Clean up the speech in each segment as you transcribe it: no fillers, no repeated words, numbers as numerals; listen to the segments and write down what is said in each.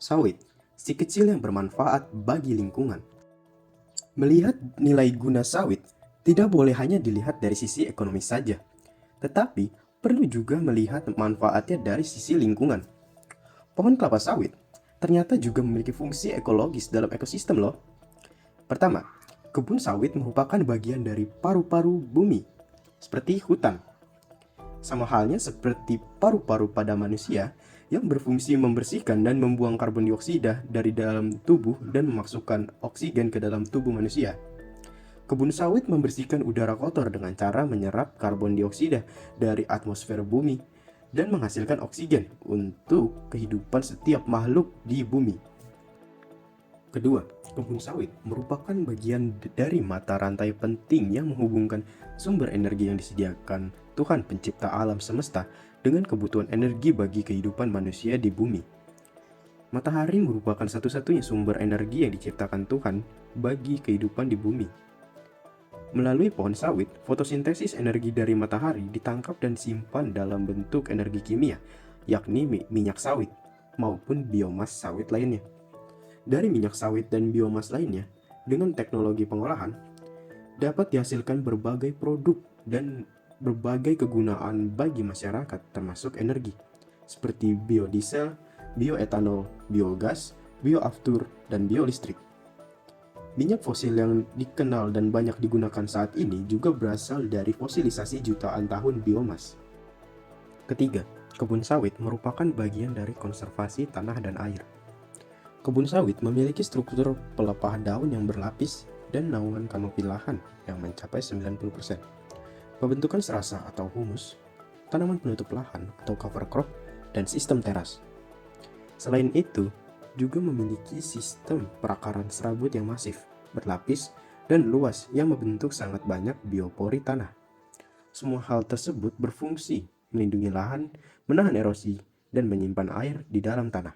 Sawit, si kecil yang bermanfaat bagi lingkungan. Melihat nilai guna sawit tidak boleh hanya dilihat dari sisi ekonomi saja, tetapi perlu juga melihat manfaatnya dari sisi lingkungan. Pohon kelapa sawit ternyata juga memiliki fungsi ekologis dalam ekosistem loh. Pertama, kebun sawit merupakan bagian dari paru-paru bumi, seperti hutan. Sama halnya seperti paru-paru pada manusia yang berfungsi membersihkan dan membuang karbon dioksida dari dalam tubuh dan memasukkan oksigen ke dalam tubuh manusia. Kebun sawit membersihkan udara kotor dengan cara menyerap karbon dioksida dari atmosfer bumi dan menghasilkan oksigen untuk kehidupan setiap makhluk di bumi. Kedua, kebun sawit merupakan bagian dari mata rantai penting yang menghubungkan sumber energi yang disediakan Tuhan pencipta alam semesta dengan kebutuhan energi bagi kehidupan manusia di bumi. Matahari merupakan satu-satunya sumber energi yang diciptakan Tuhan bagi kehidupan di bumi. Melalui pohon sawit, fotosintesis energi dari matahari ditangkap dan disimpan dalam bentuk energi kimia, yakni minyak sawit maupun biomas sawit lainnya. Dari minyak sawit dan biomas lainnya, dengan teknologi pengolahan, dapat dihasilkan berbagai produk dan berbagai kegunaan bagi masyarakat termasuk energi, seperti biodiesel, bioetanol, biogas, bioaftur, dan biolistrik. Minyak fosil yang dikenal dan banyak digunakan saat ini juga berasal dari fosilisasi jutaan tahun biomas. Ketiga, kebun sawit merupakan bagian dari konservasi tanah dan air. Kebun sawit memiliki struktur pelepah daun yang berlapis dan naungan kanopi lahan yang mencapai 90%. Pembentukan serasa atau humus, tanaman penutup lahan atau cover crop, dan sistem teras. Selain itu, juga memiliki sistem perakaran serabut yang masif, berlapis, dan luas yang membentuk sangat banyak biopori tanah. Semua hal tersebut berfungsi melindungi lahan, menahan erosi, dan menyimpan air di dalam tanah.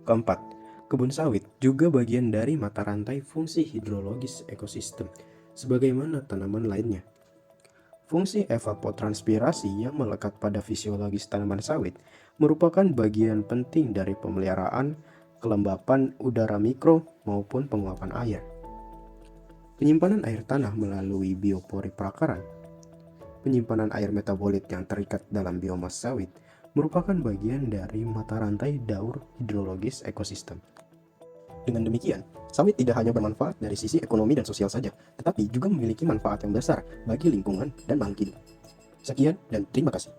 Keempat, kebun sawit juga bagian dari mata rantai fungsi hidrologis ekosistem, sebagaimana tanaman lainnya. Fungsi evapotranspirasi yang melekat pada fisiologis tanaman sawit merupakan bagian penting dari pemeliharaan kelembapan udara mikro maupun penguapan air. Penyimpanan air tanah melalui biopori perakaran, penyimpanan air metabolit yang terikat dalam biomas sawit merupakan bagian dari mata rantai daur hidrologis ekosistem. Dengan demikian, sawit tidak hanya bermanfaat dari sisi ekonomi dan sosial saja, tetapi juga memiliki manfaat yang besar bagi lingkungan dan makhluk hidup. Sekian dan terima kasih.